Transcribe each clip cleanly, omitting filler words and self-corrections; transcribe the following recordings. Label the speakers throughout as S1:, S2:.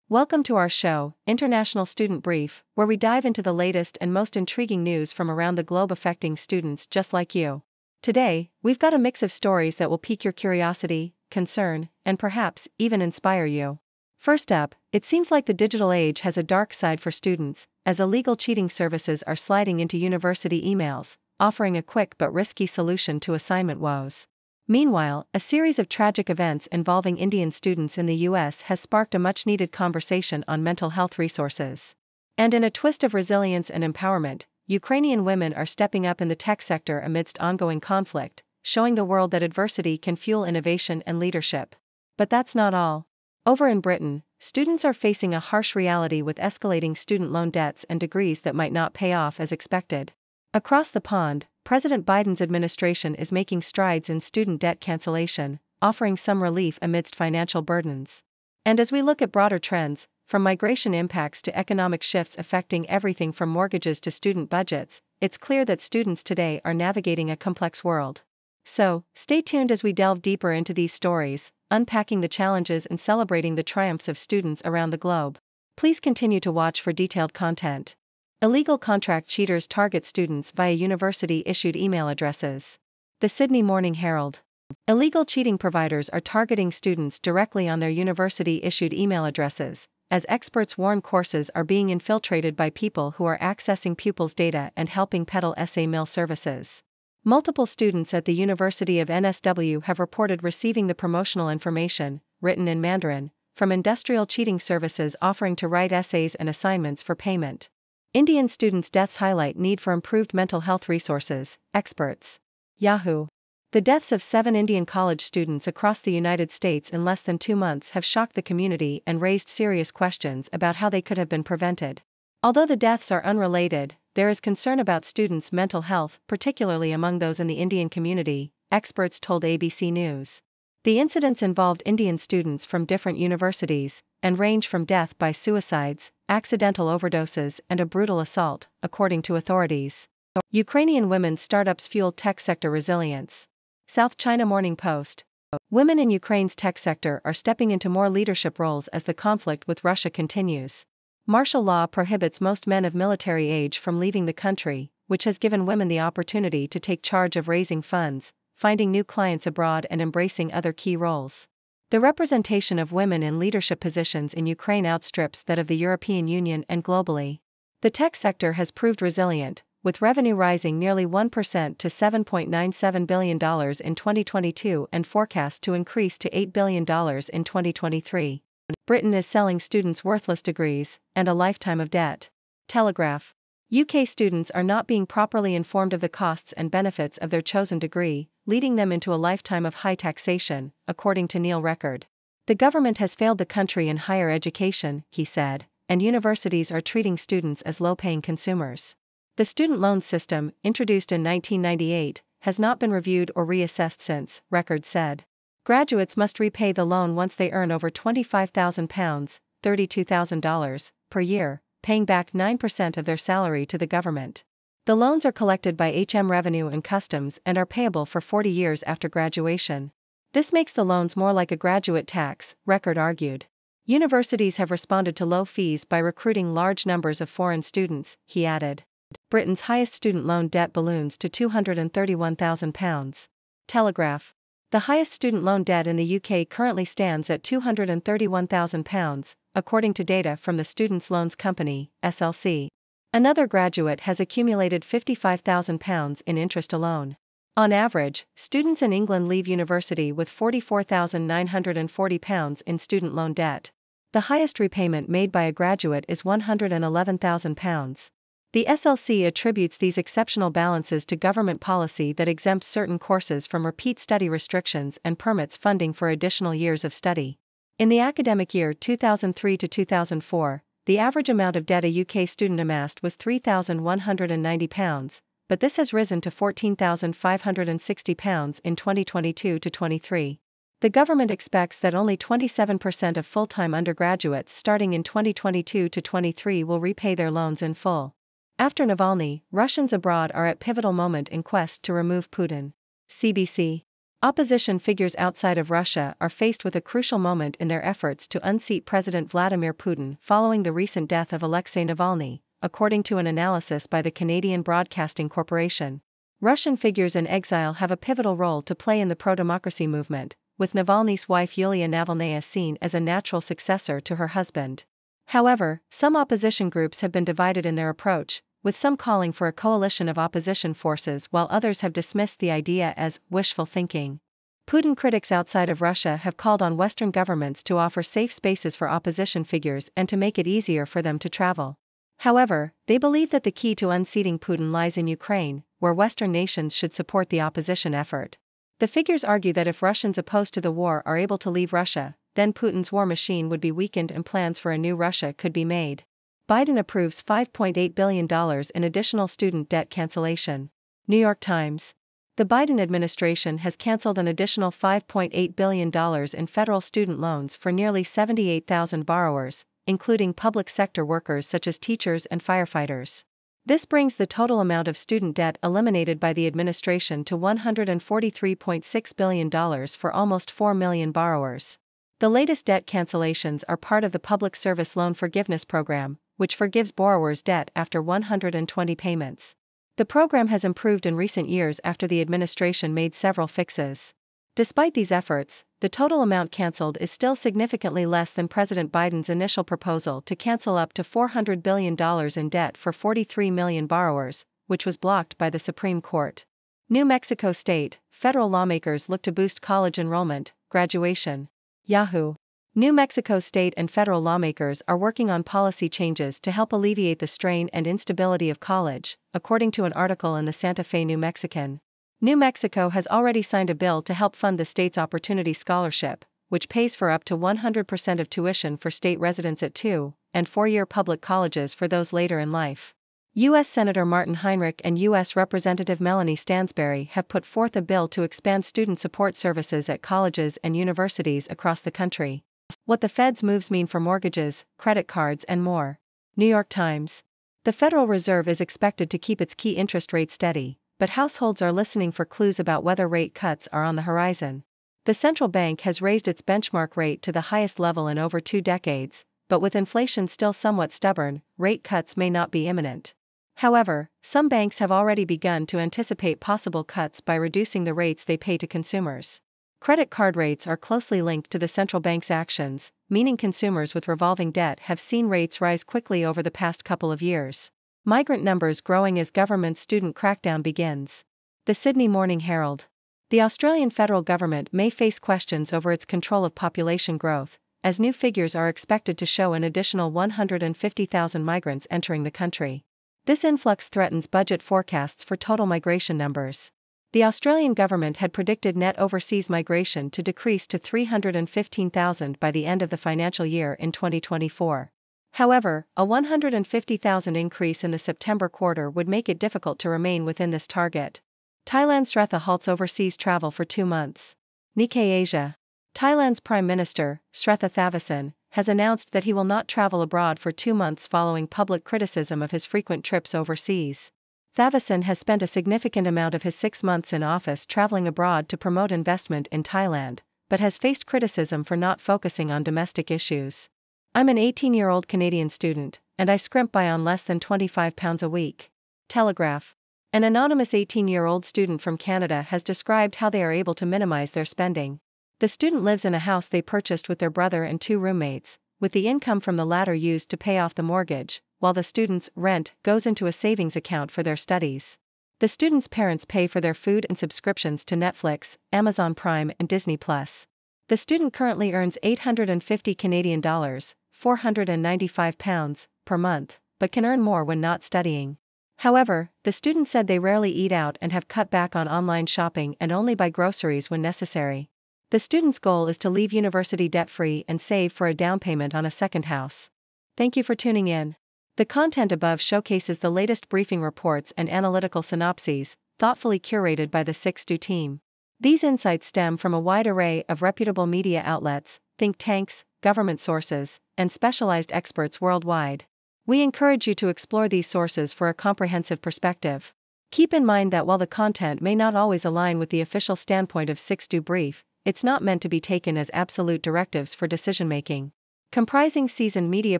S1: Welcome to our show, International Student Brief, where we dive into the latest and most intriguing news from around the globe affecting students just like you. Today, we've got a mix of stories that will pique your curiosity, concern, and perhaps even inspire you. First up, it seems like the digital age has a dark side for students, as illegal cheating services are sliding into university emails, offering a quick but risky solution to assignment woes. Meanwhile, a series of tragic events involving Indian students in the US has sparked a much-needed conversation on mental health resources. And in a twist of resilience and empowerment, Ukrainian women are stepping up in the tech sector amidst ongoing conflict, showing the world that adversity can fuel innovation and leadership. But that's not all. Over in Britain, students are facing a harsh reality with escalating student loan debts and degrees that might not pay off as expected. Across the pond, President Biden's administration is making strides in student debt cancellation, offering some relief amidst financial burdens. And as we look at broader trends, from migration impacts to economic shifts affecting everything from mortgages to student budgets, it's clear that students today are navigating a complex world. So, stay tuned as we delve deeper into these stories, unpacking the challenges and celebrating the triumphs of students around the globe. Please continue to watch for detailed content. Illegal contract cheaters target students via university-issued email addresses. The Sydney Morning Herald. Illegal cheating providers are targeting students directly on their university-issued email addresses, as experts warn courses are being infiltrated by people who are accessing pupils' data and helping peddle SA mill services. Multiple students at the University of NSW have reported receiving the promotional information, written in Mandarin, from industrial cheating services offering to write essays and assignments for payment. Indian students' deaths highlight need for improved mental health resources, experts. Yahoo! The deaths of 7 Indian college students across the United States in less than 2 months have shocked the community and raised serious questions about how they could have been prevented. Although the deaths are unrelated, there is concern about students' mental health, particularly among those in the Indian community, experts told ABC News. The incidents involved Indian students from different universities, and range from death by suicides, accidental overdoses, and a brutal assault, according to authorities. Ukrainian women's startups fuel tech sector resilience. South China Morning Post. Women in Ukraine's tech sector are stepping into more leadership roles as the conflict with Russia continues. Martial law prohibits most men of military age from leaving the country, which has given women the opportunity to take charge of raising funds, finding new clients abroad and embracing other key roles. The representation of women in leadership positions in Ukraine outstrips that of the European Union and globally. The tech sector has proved resilient, with revenue rising nearly 1% to $7.97 billion in 2022 and forecast to increase to $8 billion in 2023. Britain is selling students worthless degrees and a lifetime of debt. Telegraph. UK students are not being properly informed of the costs and benefits of their chosen degree, leading them into a lifetime of high taxation, according to Neil Record. The government has failed the country in higher education, he said, and universities are treating students as low-paying consumers. The student loan system, introduced in 1998, has not been reviewed or reassessed since, Record said. Graduates must repay the loan once they earn over £25,000, $32,000, per year, paying back 9% of their salary to the government. The loans are collected by HM Revenue and Customs and are payable for 40 years after graduation. This makes the loans more like a graduate tax, Record argued. Universities have responded to low fees by recruiting large numbers of foreign students, he added. Britain's highest student loan debt balloons to £231,000. Telegraph. The highest student loan debt in the UK currently stands at £231,000, according to data from the Students' Loans Company, SLC. Another graduate has accumulated £55,000 in interest alone. On average, students in England leave university with £44,940 in student loan debt. The highest repayment made by a graduate is £111,000. The SLC attributes these exceptional balances to government policy that exempts certain courses from repeat study restrictions and permits funding for additional years of study. In the academic year 2003 to 2004, the average amount of debt a UK student amassed was £3,190, but this has risen to £14,560 in 2022 to 23. The government expects that only 27% of full-time undergraduates starting in 2022 to 23 will repay their loans in full. After Navalny, Russians abroad are at pivotal moment in quest to remove Putin. CBC. Opposition figures outside of Russia are faced with a crucial moment in their efforts to unseat President Vladimir Putin following the recent death of Alexei Navalny, according to an analysis by the Canadian Broadcasting Corporation. Russian figures in exile have a pivotal role to play in the pro-democracy movement, with Navalny's wife Yulia Navalnaya seen as a natural successor to her husband. However, some opposition groups have been divided in their approach, with some calling for a coalition of opposition forces while others have dismissed the idea as wishful thinking. Putin critics outside of Russia have called on Western governments to offer safe spaces for opposition figures and to make it easier for them to travel. However, they believe that the key to unseating Putin lies in Ukraine, where Western nations should support the opposition effort. The figures argue that if Russians opposed to the war are able to leave Russia, then Putin's war machine would be weakened and plans for a new Russia could be made. Biden approves $5.8 billion in additional student debt cancellation. New York Times. The Biden administration has canceled an additional $5.8 billion in federal student loans for nearly 78,000 borrowers, including public sector workers such as teachers and firefighters. This brings the total amount of student debt eliminated by the administration to $143.6 billion for almost 4 million borrowers. The latest debt cancellations are part of the Public Service Loan Forgiveness Program, which forgives borrowers' debt after 120 payments. The program has improved in recent years after the administration made several fixes. Despite these efforts, the total amount canceled is still significantly less than President Biden's initial proposal to cancel up to $400 billion in debt for 43 million borrowers, which was blocked by the Supreme Court. New Mexico State, federal lawmakers look to boost college enrollment, graduation. Yahoo! New Mexico state and federal lawmakers are working on policy changes to help alleviate the strain and instability of college, according to an article in the Santa Fe New Mexican. New Mexico has already signed a bill to help fund the state's Opportunity Scholarship, which pays for up to 100% of tuition for state residents at 2- and 4-year public colleges for those later in life. U.S. Senator Martin Heinrich and U.S. Representative Melanie Stansbury have put forth a bill to expand student support services at colleges and universities across the country. What the Fed's moves mean for mortgages, credit cards, and more. New York Times. The Federal Reserve is expected to keep its key interest rate steady, but households are listening for clues about whether rate cuts are on the horizon. The central bank has raised its benchmark rate to the highest level in over 2 decades, but with inflation still somewhat stubborn, rate cuts may not be imminent. However, some banks have already begun to anticipate possible cuts by reducing the rates they pay to consumers. Credit card rates are closely linked to the central bank's actions, meaning consumers with revolving debt have seen rates rise quickly over the past couple of years. Migrant numbers growing as government student crackdown begins. The Sydney Morning Herald. The Australian federal government may face questions over its control of population growth, as new figures are expected to show an additional 150,000 migrants entering the country. This influx threatens budget forecasts for total migration numbers. The Australian government had predicted net overseas migration to decrease to 315,000 by the end of the financial year in 2024. However, a 150,000 increase in the September quarter would make it difficult to remain within this target. Thailand Sretha halts overseas travel for 2 months. Nikkei Asia. Thailand's Prime Minister, Sretha Thavisin, has announced that he will not travel abroad for 2 months following public criticism of his frequent trips overseas. Thavisin has spent a significant amount of his 6 months in office traveling abroad to promote investment in Thailand, but has faced criticism for not focusing on domestic issues. I'm an 18-year-old Canadian student, and I scrimp by on less than £25 a week. Telegraph. An anonymous 18-year-old student from Canada has described how they are able to minimize their spending. The student lives in a house they purchased with their brother and 2 roommates, with the income from the latter used to pay off the mortgage, while the student's rent goes into a savings account for their studies. The student's parents pay for their food and subscriptions to Netflix, Amazon Prime, and Disney+. The student currently earns $850 £495 per month, but can earn more when not studying. However, the student said they rarely eat out and have cut back on online shopping and only buy groceries when necessary. The student's goal is to leave university debt-free and save for a down payment on a second house. Thank you for tuning in. The content above showcases the latest briefing reports and analytical synopses, thoughtfully curated by the 6Do team. These insights stem from a wide array of reputable media outlets, think tanks, government sources, and specialized experts worldwide. We encourage you to explore these sources for a comprehensive perspective. Keep in mind that while the content may not always align with the official standpoint of 6Do Brief, it's not meant to be taken as absolute directives for decision-making. Comprising seasoned media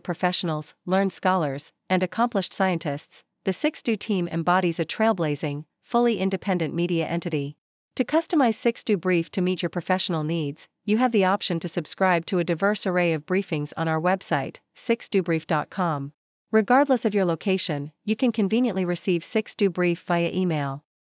S1: professionals, learned scholars, and accomplished scientists, the 6Do team embodies a trailblazing, fully independent media entity. To customize 6Do Brief to meet your professional needs, you have the option to subscribe to a diverse array of briefings on our website, 6dobrief.com. Regardless of your location, you can conveniently receive 6Do Brief via email.